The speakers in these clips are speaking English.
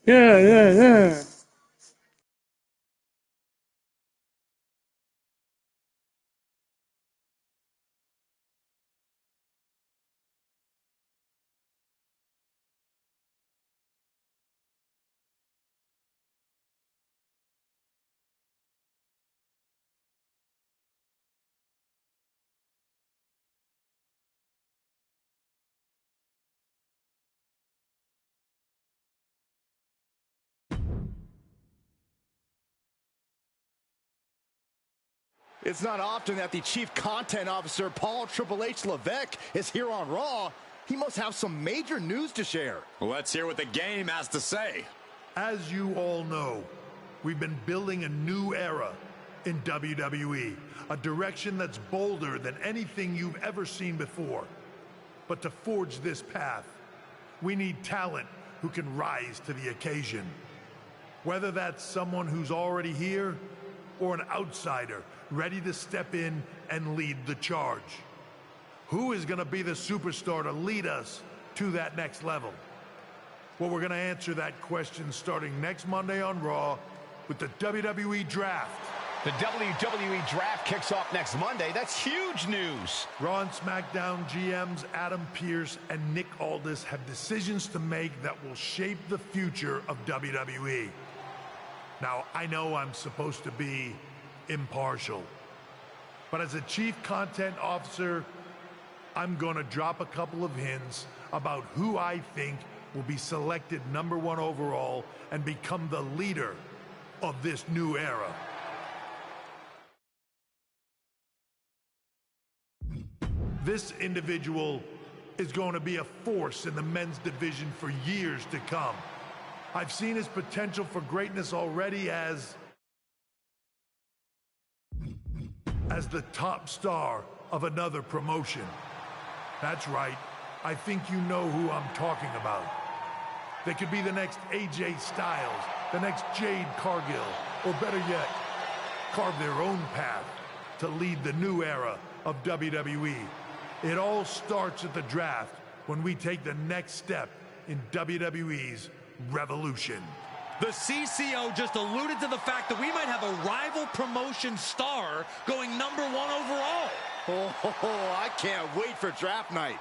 Yeah, yeah, yeah. It's not often that the Chief Content Officer, Paul Triple H Levesque, is here on Raw. He must have some major news to share. Let's hear what the game has to say. As you all know, we've been building a new era in WWE, a direction that's bolder than anything you've ever seen before. But to forge this path, we need talent who can rise to the occasion. Whether that's someone who's already here or an outsider ready to step in and lead the charge. Who is going to be the superstar to lead us to that next level? Well, we're going to answer that question starting next Monday on Raw with the WWE Draft. The WWE Draft kicks off next Monday. That's huge news. Raw and SmackDown GMs Adam Pearce and Nick Aldis have decisions to make that will shape the future of WWE. Now, I know I'm supposed to be impartial, but as a Chief Content Officer, I'm going to drop a couple of hints about who I think will be selected #1 overall and become the leader of this new era. This individual is going to be a force in the men's division for years to come. I've seen his potential for greatness already as the top star of another promotion. That's right, I think you know who I'm talking about. They could be the next AJ Styles, the next Jade Cargill, or better yet, carve their own path to lead the new era of WWE. It all starts at the draft when we take the next step in WWE's revolution. The CCO just alluded to the fact that we might have a rival promotion star going #1 overall. Oh, I can't wait for draft night.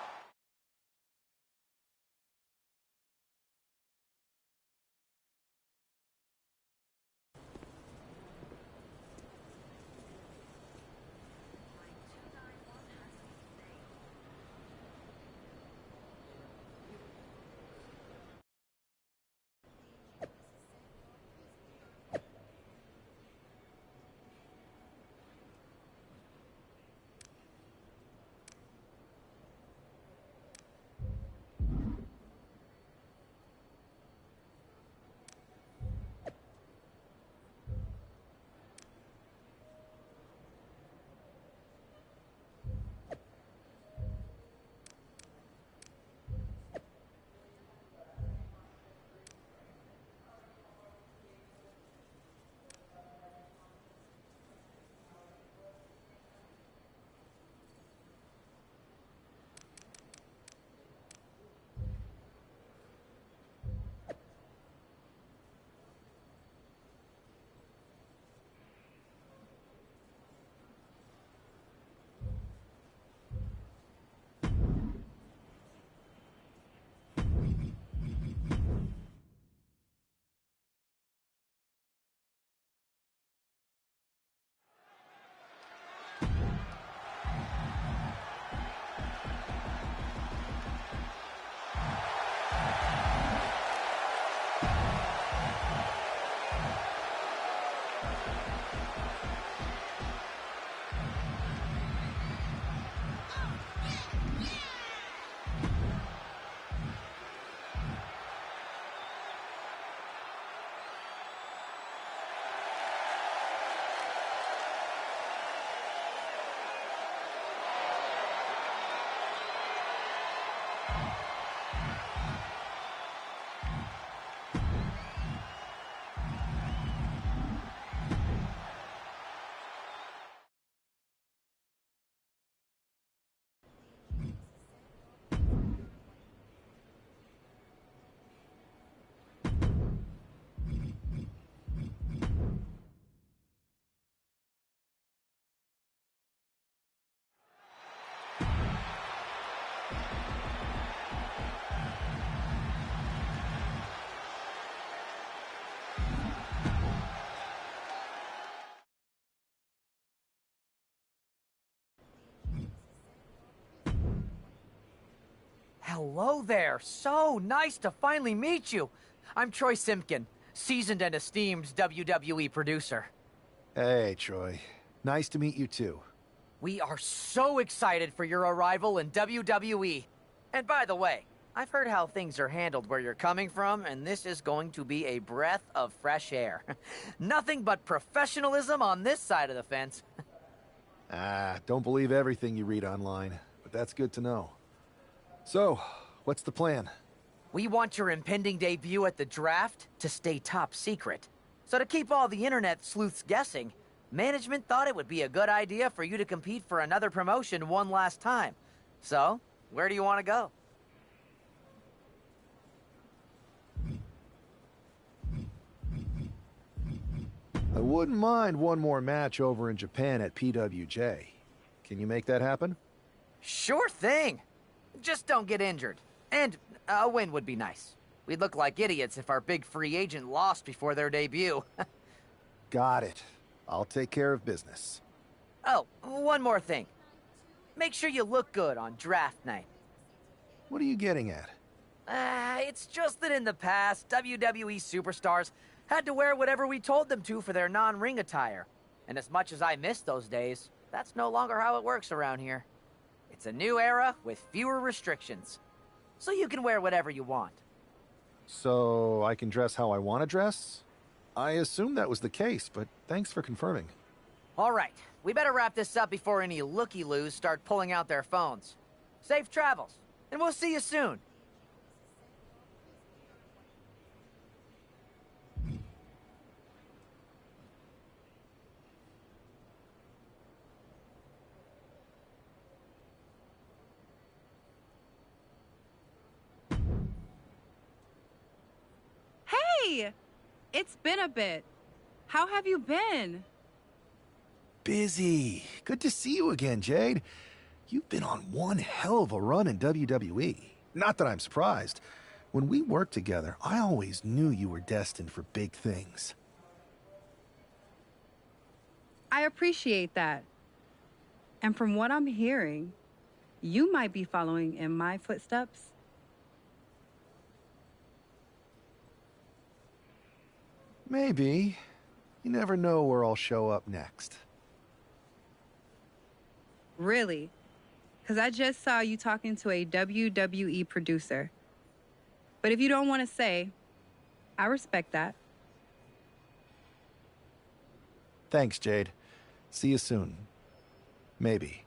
Hello there. So nice to finally meet you. I'm Troy Simpkin, seasoned and esteemed WWE producer. Hey, Troy. Nice to meet you, too. We are so excited for your arrival in WWE. And by the way, I've heard how things are handled where you're coming from, and this is going to be a breath of fresh air. Nothing but professionalism on this side of the fence. Don't believe everything you read online, but that's good to know. So, what's the plan? We want your impending debut at the draft to stay top secret. So to keep all the internet sleuths guessing, management thought it would be a good idea for you to compete for another promotion one last time. So, where do you want to go? I wouldn't mind one more match over in Japan at PWJ. Can you make that happen? Sure thing. Just don't get injured. And a win would be nice. We'd look like idiots if our big free agent lost before their debut. Got it. I'll take care of business. Oh, one more thing. Make sure you look good on draft night. What are you getting at? It's just that in the past, WWE superstars had to wear whatever we told them to for their non-ring attire. And as much as I miss those days, that's no longer how it works around here. It's a new era with fewer restrictions. So you can wear whatever you want. So I can dress how I want to dress? I assumed that was the case, but thanks for confirming. All right, we better wrap this up before any looky-loos start pulling out their phones. Safe travels, and we'll see you soon. Hey! It's been a bit. How have you been? Busy. Good to see you again, Jade. You've been on one hell of a run in WWE. Not that I'm surprised. When we worked together, I always knew you were destined for big things. I appreciate that. And from what I'm hearing, you might be following in my footsteps. Maybe. You never know where I'll show up next. Really? Because I just saw you talking to a WWE producer. But if you don't want to say, I respect that. Thanks, Jade. See you soon. Maybe.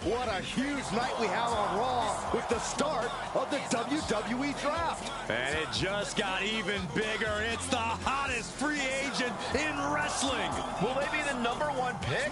What a huge night we have on Raw with the start of the WWE Draft. And it just got even bigger. It's the hottest free agent in wrestling. Will they be the #1 pick?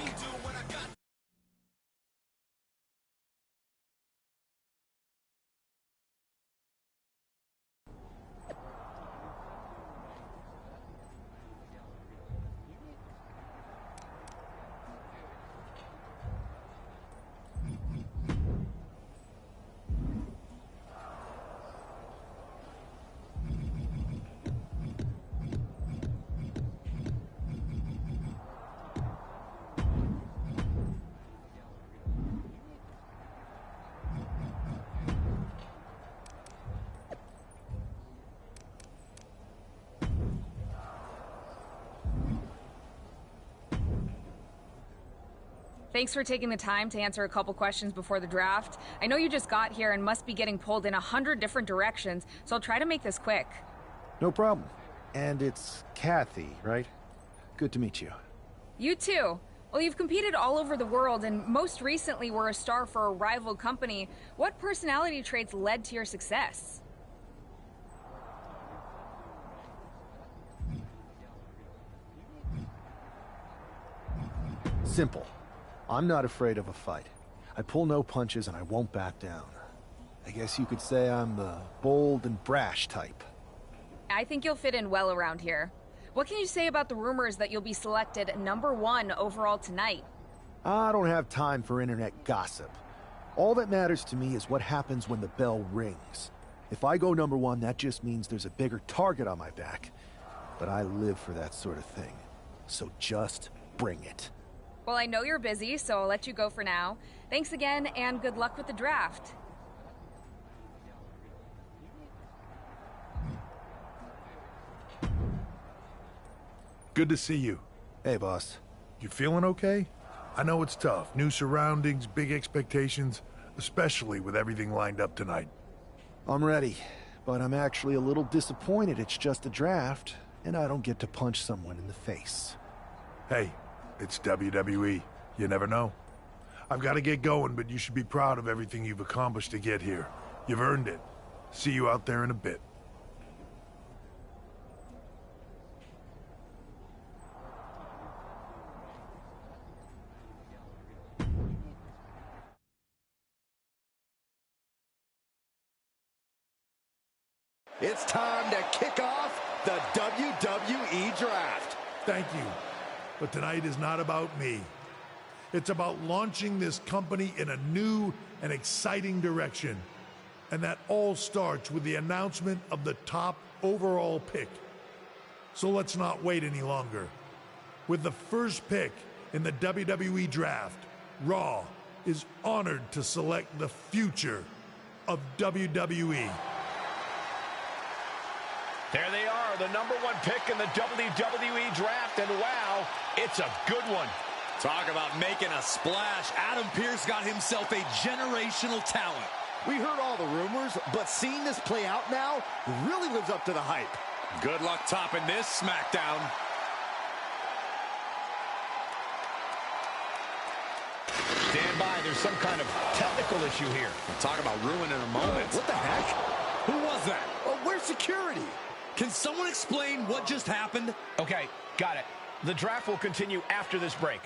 Thanks for taking the time to answer a couple questions before the draft. I know you just got here and must be getting pulled in 100 different directions, so I'll try to make this quick. No problem. And it's Kathy, right? Good to meet you. You too. Well, you've competed all over the world and most recently were a star for a rival company. What personality traits led to your success? Simple. I'm not afraid of a fight. I pull no punches and I won't back down. I guess you could say I'm the bold and brash type. I think you'll fit in well around here. What can you say about the rumors that you'll be selected #1 overall tonight? I don't have time for internet gossip. All that matters to me is what happens when the bell rings. If I go #1, that just means there's a bigger target on my back. But I live for that sort of thing. So just bring it. Well, I know you're busy, so I'll let you go for now. Thanks again, and good luck with the draft. Good to see you. Hey, boss. You feeling okay? I know it's tough. New surroundings, big expectations, especially with everything lined up tonight. I'm ready, but I'm actually a little disappointed it's just a draft, and I don't get to punch someone in the face. Hey, it's WWE. You never know. I've got to get going, but you should be proud of everything you've accomplished to get here. You've earned it. See you out there in a bit. It's time to kick off the WWE Draft. Thank you. But tonight is not about me. It's about launching this company in a new and exciting direction. And that all starts with the announcement of the top overall pick. So let's not wait any longer. With the first pick in the WWE Draft, Raw is honored to select the future of WWE. There they are, the #1 pick in the WWE Draft, and wow, it's a good one. Talk about making a splash. Adam Pearce got himself a generational talent. We heard all the rumors, but seeing this play out now really lives up to the hype. Good luck topping this SmackDown. Stand by, there's some kind of technical issue here. Talk about ruining a moment. What the heck? Who was that? Oh, where's security? Can someone explain what just happened? Okay, got it. The draft will continue after this break.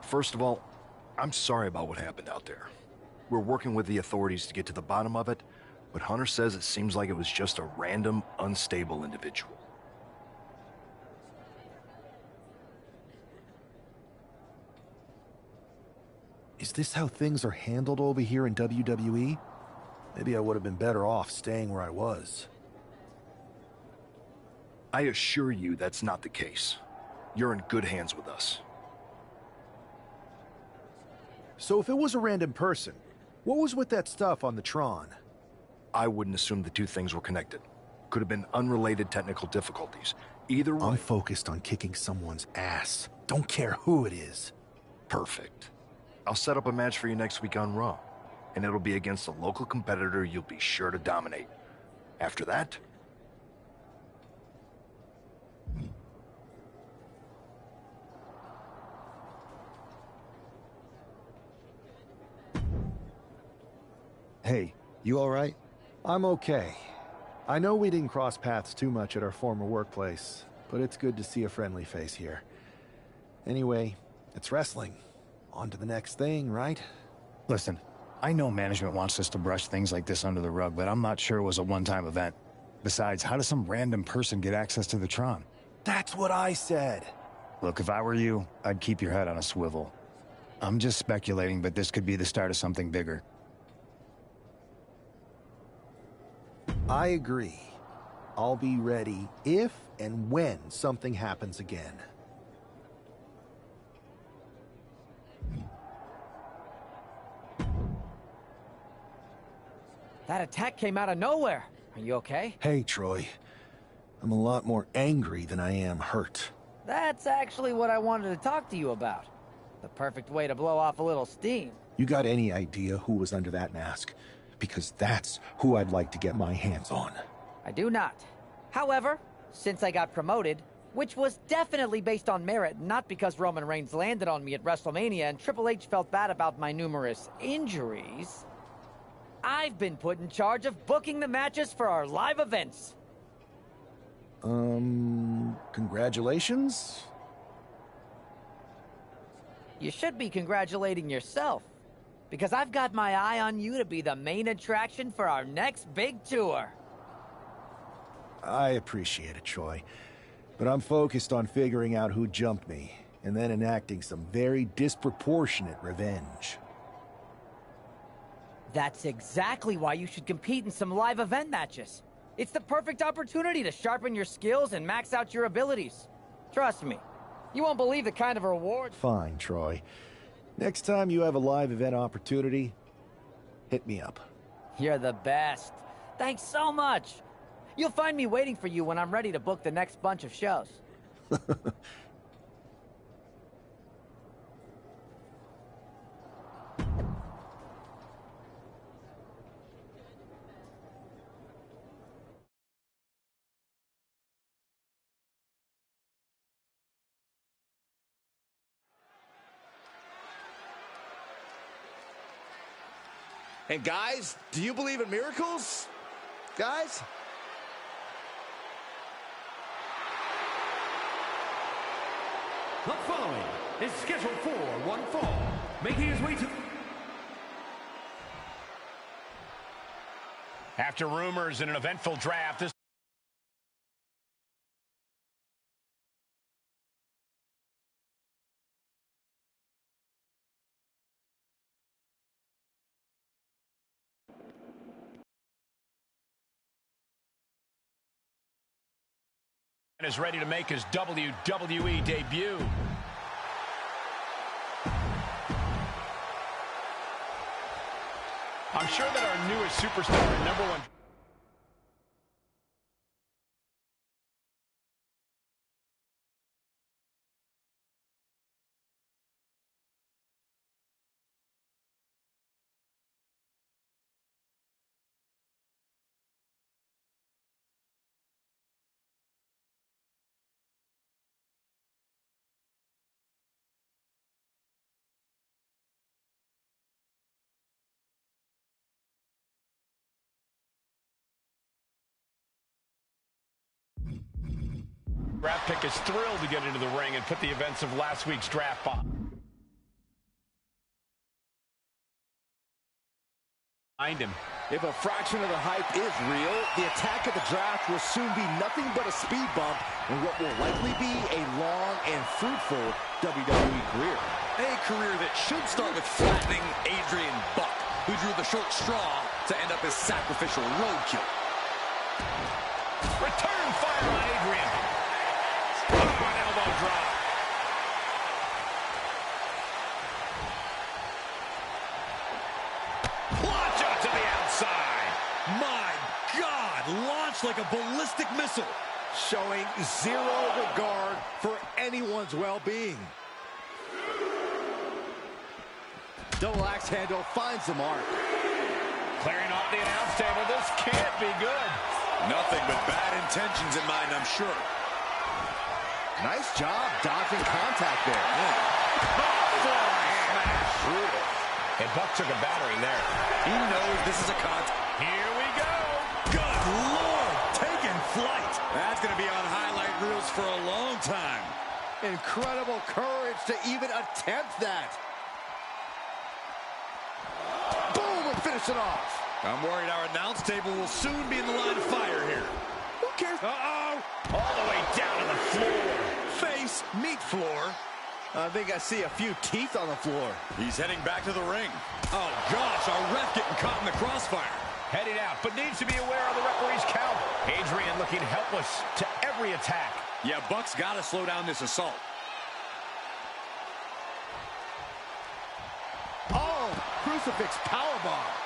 First of all, I'm sorry about what happened out there. We're working with the authorities to get to the bottom of it, but Hunter says it seems like it was just a random, unstable individual. Is this how things are handled over here in WWE? Maybe I would have been better off staying where I was. I assure you that's not the case. You're in good hands with us. So if it was a random person, what was with that stuff on the Tron? I wouldn't assume the two things were connected. Could have been unrelated technical difficulties. Either way... I'm focused on kicking someone's ass. Don't care who it is. Perfect. I'll set up a match for you next week on Raw, and it'll be against a local competitor you'll be sure to dominate. After that... Hey, you all right? I'm okay. I know we didn't cross paths too much at our former workplace, but it's good to see a friendly face here. Anyway, it's wrestling. On to the next thing, right? Listen, I know management wants us to brush things like this under the rug, but I'm not sure it was a one-time event. Besides, how does some random person get access to the Tron? That's what I said. Look, if I were you, I'd keep your head on a swivel. I'm just speculating, but this could be the start of something bigger. I agree. I'll be ready if and when something happens again. That attack came out of nowhere. Are you okay? Hey, Troy. I'm a lot more angry than I am hurt. That's actually what I wanted to talk to you about. The perfect way to blow off a little steam. You got any idea who was under that mask? Because that's who I'd like to get my hands on. I do not. However, since I got promoted, which was definitely based on merit, not because Roman Reigns landed on me at WrestleMania and Triple H felt bad about my numerous injuries, I've been put in charge of booking the matches for our live events. Congratulations? You should be congratulating yourself, because I've got my eye on you to be the main attraction for our next big tour. I appreciate it, Troy. But I'm focused on figuring out who jumped me, and then enacting some very disproportionate revenge. That's exactly why you should compete in some live event matches. It's the perfect opportunity to sharpen your skills and max out your abilities. Trust me, you won't believe the kind of reward. Fine, Troy. Next time you have a live event opportunity, hit me up. You're the best. Thanks so much. You'll find me waiting for you when I'm ready to book the next bunch of shows. And guys, do you believe in miracles? Guys? The following is scheduled for one fall, making his way to... After rumors in an eventful draft, this is ready to make his WWE debut. I'm sure that our newest superstar and #1... Draft pick is thrilled to get into the ring and put the events of last week's draft behind him. If a fraction of the hype is real, the attack of the draft will soon be nothing but a speed bump in what will likely be a long and fruitful WWE career. A career that should start with flattening Adrian Buck, who drew the short straw to end up as sacrificial roadkill. Return fire on Adrian. Oh, an elbow drop. Launch out to the outside. My God, launched like a ballistic missile. Showing zero regard for anyone's well-being. Double axe handle finds the mark. Clearing off the announce table. This can't be good. Nothing but bad intentions in mind, I'm sure. Nice job dodging contact there. Brutal. And Buck took a battering there. He knows this is a contact. Here we go. Good Lord, taking flight. That's going to be on highlight reels for a long time. Incredible courage to even attempt that. finish it off. I'm worried our announce table will soon be in the line of fire here. Who cares? Uh-oh. All the way down to the floor. Face, meat floor. I think I see a few teeth on the floor. He's heading back to the ring. Oh, gosh, our ref getting caught in the crossfire. Heading out, but needs to be aware of the referee's count. Adrian looking helpless to every attack. Yeah, Buck's got to slow down this assault. Oh, crucifix powerbomb.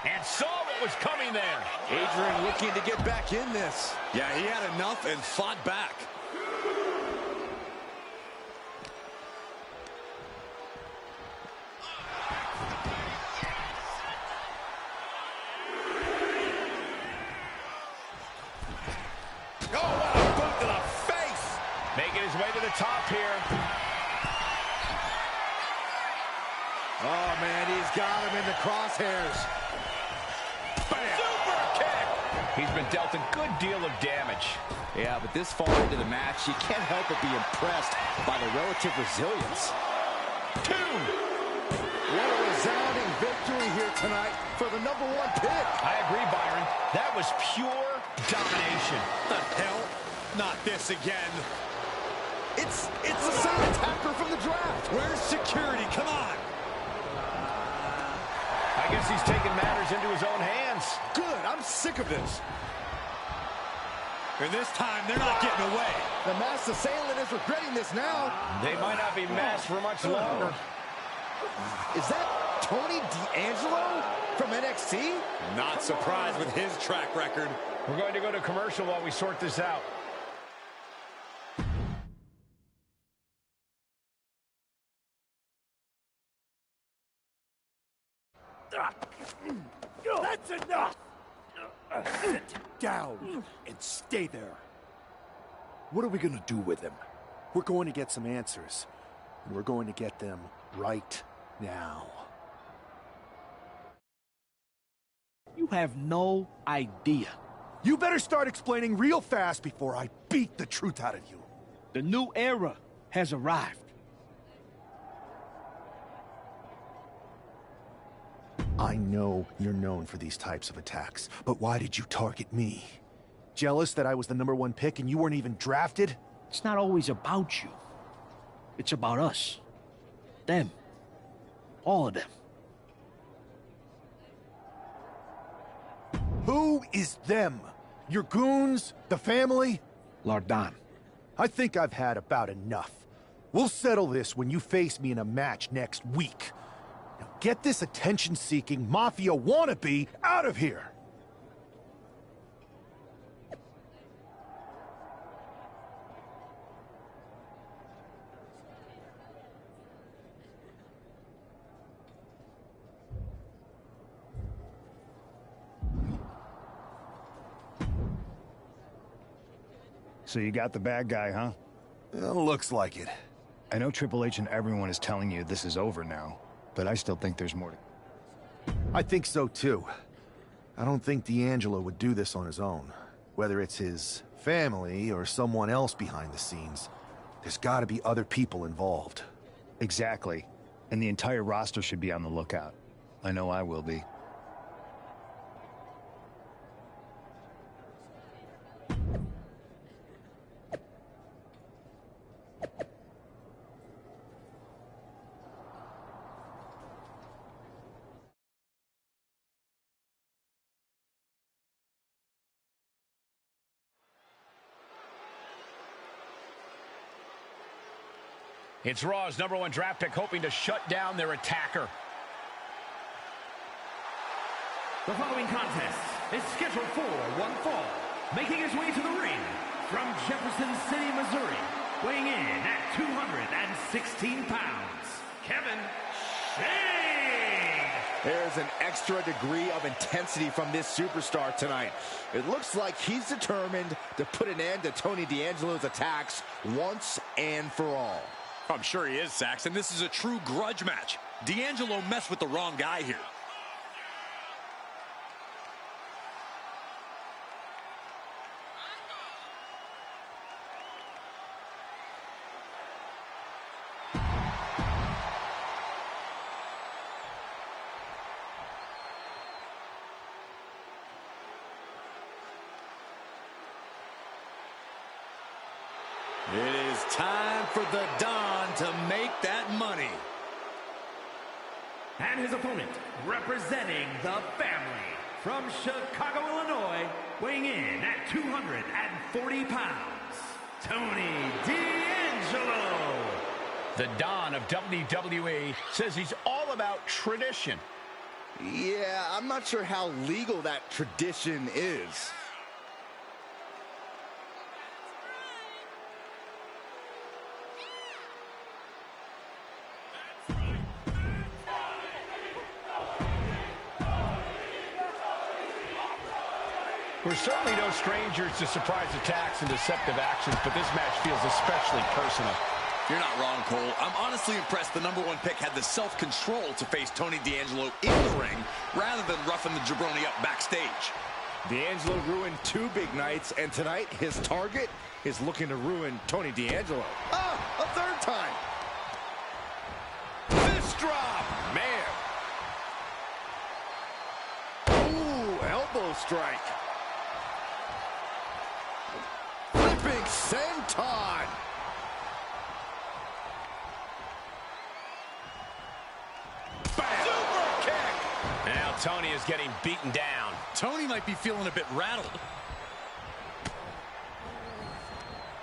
And saw what was coming there. Adrian looking to get back in this. Yeah, he had enough and fought back. Oh, what a boot to the face. Making his way to the top here. Oh, man, he's got him in the crosshairs. Super kick. He's been dealt a good deal of damage. Yeah, but this far into the match, you can't help but be impressed by the relative resilience. 2. What a resounding victory here tonight for the #1 pick. I agree, Byron. That was pure domination. The hell? Not this again. It's the same attacker from the draft. Where's security? Come on. I guess he's taking matters into his own hands. Good, I'm sick of this. And this time, they're not getting away. The masked assailant is regretting this now. They might not be masked for much longer. Is that Tony D'Angelo from NXT? Not surprised with his track record. We're going to go to commercial while we sort this out. That's enough! Sit down and stay there. What are we gonna do with him? We're going to get some answers, and we're going to get them right now. You have no idea. You better start explaining real fast before I beat the truth out of you. The new era has arrived. I know you're known for these types of attacks, but why did you target me? Jealous that I was the #1 pick and you weren't even drafted? It's not always about you. It's about us. Them. All of them. Who is them? Your goons? The family? Lardan. I think I've had about enough. We'll settle this when you face me in a match next week. Now get this attention-seeking mafia wannabe out of here! So you got the bad guy, huh? Looks like it. I know Triple H and everyone is telling you this is over now, but I still think there's more to... I think so too. I don't think D'Angelo would do this on his own. Whether it's his family or someone else behind the scenes, there's gotta be other people involved. Exactly. And the entire roster should be on the lookout. I know I will be. It's Raw's #1 draft pick hoping to shut down their attacker. The following contest is scheduled for one fall. Making his way to the ring from Jefferson City, Missouri, weighing in at 216 pounds, Kevin Shane. There's an extra degree of intensity from this superstar tonight. It looks like he's determined to put an end to Tony D'Angelo's attacks once and for all. I'm sure he is, Saxon. This is a true grudge match. D'Angelo messed with the wrong guy here. It is time for the Don to make that money. And his opponent, representing the family, from Chicago, Illinois, weighing in at 240 pounds, Tony D'Angelo. The Don of WWE says he's all about tradition. Yeah, I'm not sure how legal that tradition is. We're certainly no strangers to surprise attacks and deceptive actions, but this match feels especially personal. You're not wrong, Cole. I'm honestly impressed the #1 pick had the self-control to face Tony D'Angelo in the ring rather than roughing the jabroni up backstage. D'Angelo ruined 2 big nights, and tonight his target is looking to ruin Tony D'Angelo. Ah, a 3rd time. Fist drop, man. Ooh, elbow strike. Flipping senton. Super kick. Now Tony is getting beaten down. Tony might be feeling a bit rattled.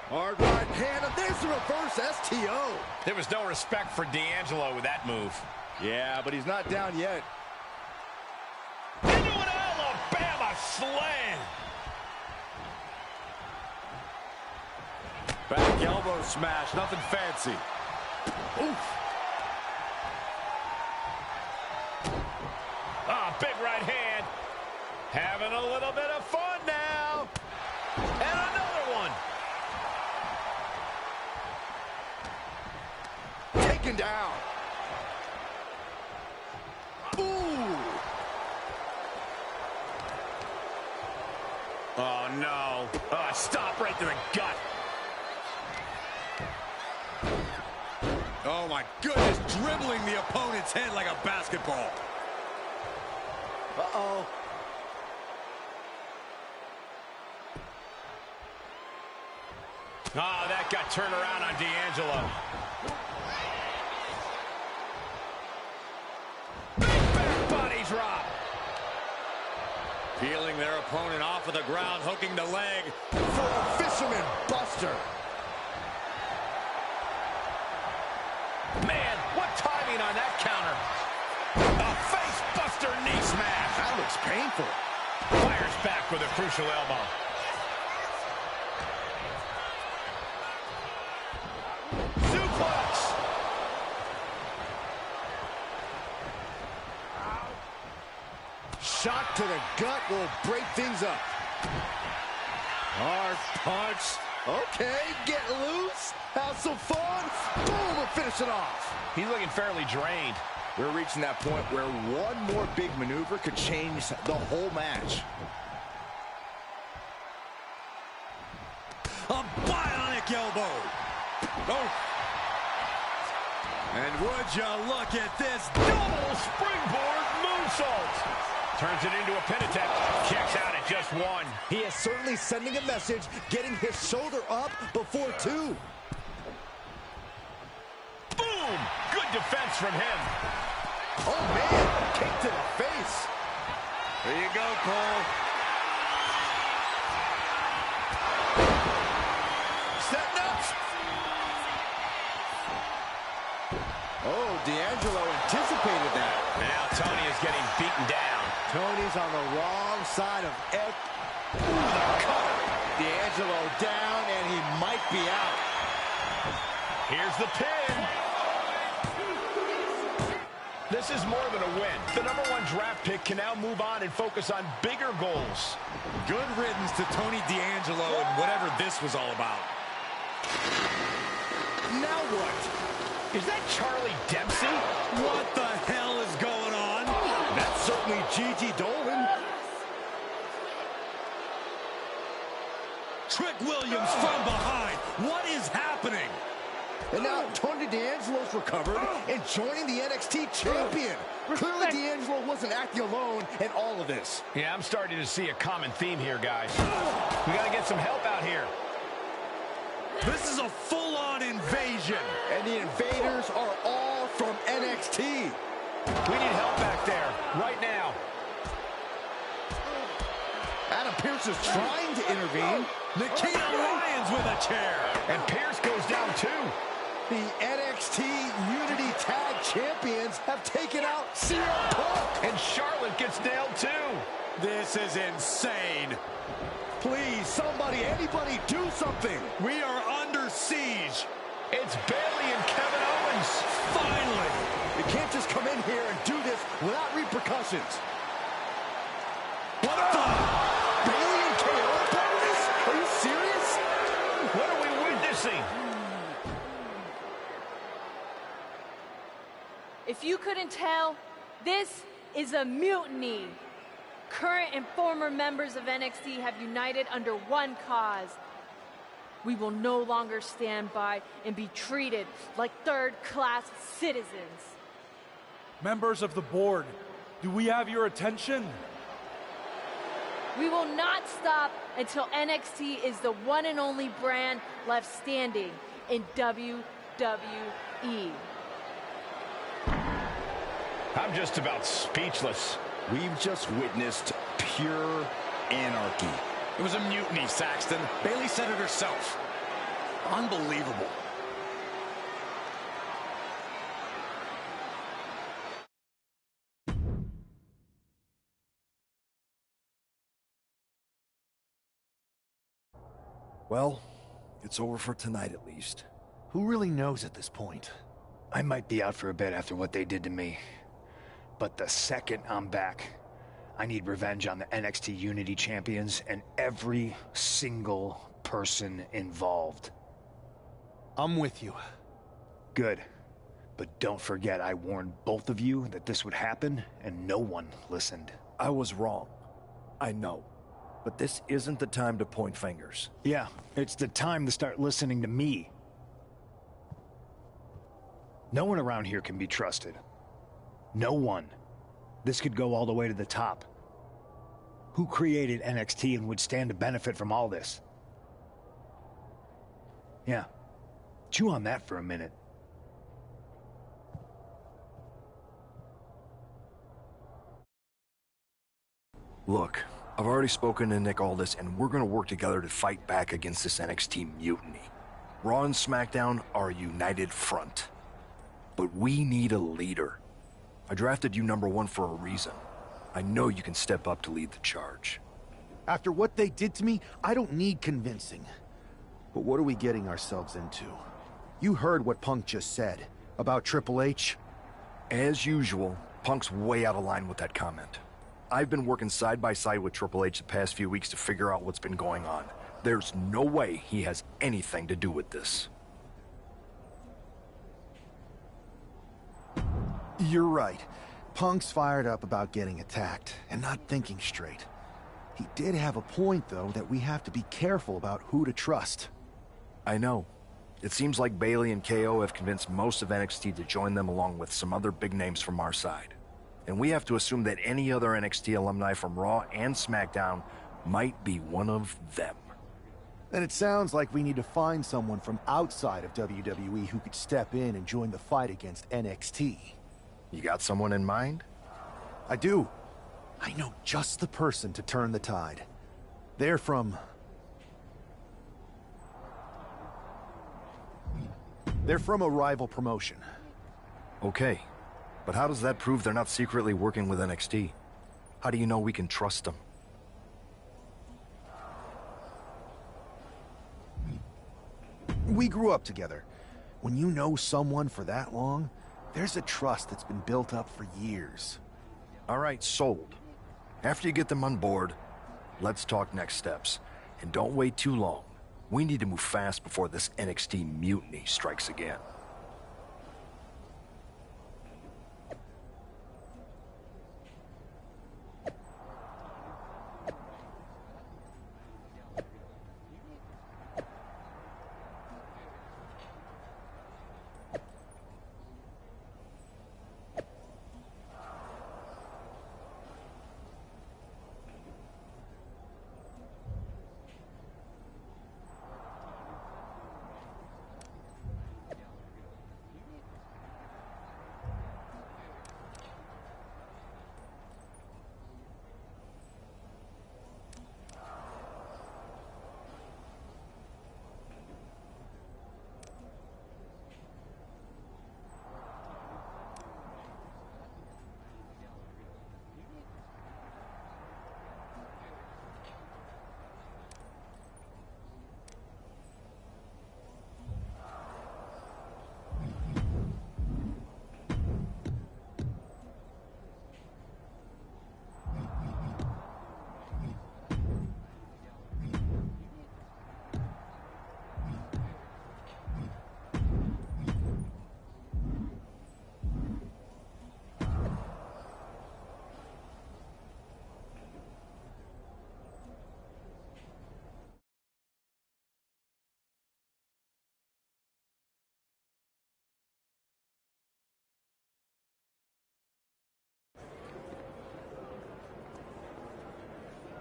Hard right hand, and there's the reverse STO. There was no respect for D'Angelo with that move. Yeah, but he's not down yet. Into an Alabama slam. Back elbow smash, nothing fancy. Oof. Ah, big right hand. Having a little bit of fun now. And another one. Taken down. Ooh. Oh, no. Stop right to the gut. Oh, my goodness, dribbling the opponent's head like a basketball. Uh-oh. Oh, that got turned around on D'Angelo. Back body drop. Peeling their opponent off of the ground, hooking the leg. For a fisherman buster. Man, what timing on that counter. A face buster knee smash. That looks painful. Fires back with a crucial elbow. Suplex. Shot to the gut will break things up. Hard punch. Okay, get loose. Have some fun. Boom, we'll finish it off. He's looking fairly drained. We're reaching that point where one more big maneuver could change the whole match. A bionic elbow. Oh. And would you look at this Double springboard moonsault. Turns it into a pin attempt. Kicks out at just 1. He is certainly sending a message, getting his shoulder up before 2. Boom! Good defense from him. Oh, man. Kick to the face. There you go, Cole. Setting up. Oh, D'Angelo anticipated that. Now Tony is getting beaten down. Tony's on the wrong side of the cutter. D'Angelo down, and he might be out. Here's the pin. This is more than a win. The #1 draft pick can now move on and focus on bigger goals. Good riddance to Tony D'Angelo and whatever this was all about. Now what? Is that Charlie Dempsey? What the hell is going on? That's certainly Gigi Dolan. Trick Williams from behind. What is happening? And now Tony D'Angelo's recovered and joining the NXT champion. Clearly D'Angelo wasn't acting alone in all of this. Yeah, I'm starting to see a common theme here, guys. We got to get some help out here. This is a full-on invasion. And the invaders are all from NXT. We need help back there, right now. Adam Pearce is trying to intervene. Nikita Lyons with a chair. And Pearce goes down too. The NXT Unity Tag Champions have taken out CM Punk. And Charlotte gets nailed too. This is insane. Please, somebody, anybody, do something. We are under siege. It's Bayley and Kevin Owens. Finally. You can't just come in here and do this without repercussions. What the? Bayley and KO opponents? Are you serious? What are we witnessing? If you couldn't tell, this is a mutiny. Current and former members of NXT have united under one cause. We will no longer stand by and be treated like third-class citizens. Members of the board, do we have your attention? We will not stop until NXT is the one and only brand left standing in WWE. I'm just about speechless. We've just witnessed pure anarchy. It was a mutiny, Saxton. Bayley said it herself. Unbelievable. Well, it's over for tonight at least. Who really knows at this point? I might be out for a bit after what they did to me. But the second I'm back, I need revenge on the NXT Unity Champions and every single person involved. I'm with you. Good. But don't forget I warned both of you that this would happen, and no one listened. I was wrong. I know. But this isn't the time to point fingers. Yeah, it's the time to start listening to me. No one around here can be trusted. No one. This could go all the way to the top. Who created NXT and would stand to benefit from all this? Yeah. Chew on that for a minute. Look, I've already spoken to Nick Aldis, and we're gonna work together to fight back against this NXT mutiny. Raw and SmackDown are a united front. But we need a leader. I drafted you #1 for a reason. I know you can step up to lead the charge. After what they did to me, I don't need convincing. But what are we getting ourselves into? You heard what Punk just said about Triple H. As usual, Punk's way out of line with that comment. I've been working side by side with Triple H the past few weeks to figure out what's been going on. There's no way he has anything to do with this. You're right. Punk's fired up about getting attacked and not thinking straight. He did have a point, though, that we have to be careful about who to trust. I know. It seems like Bayley and KO have convinced most of NXT to join them along with some other big names from our side. And we have to assume that any other NXT alumni from Raw and SmackDown might be one of them. Then it sounds like we need to find someone from outside of WWE who could step in and join the fight against NXT. You got someone in mind? I do. I know just the person to turn the tide. They're from a rival promotion. Okay, but how does that prove they're not secretly working with NXT? How do you know we can trust them? We grew up together. When you know someone for that long, there's a trust that's been built up for years. All right, sold. After you get them on board, let's talk next steps. And don't wait too long. We need to move fast before this NXT mutiny strikes again.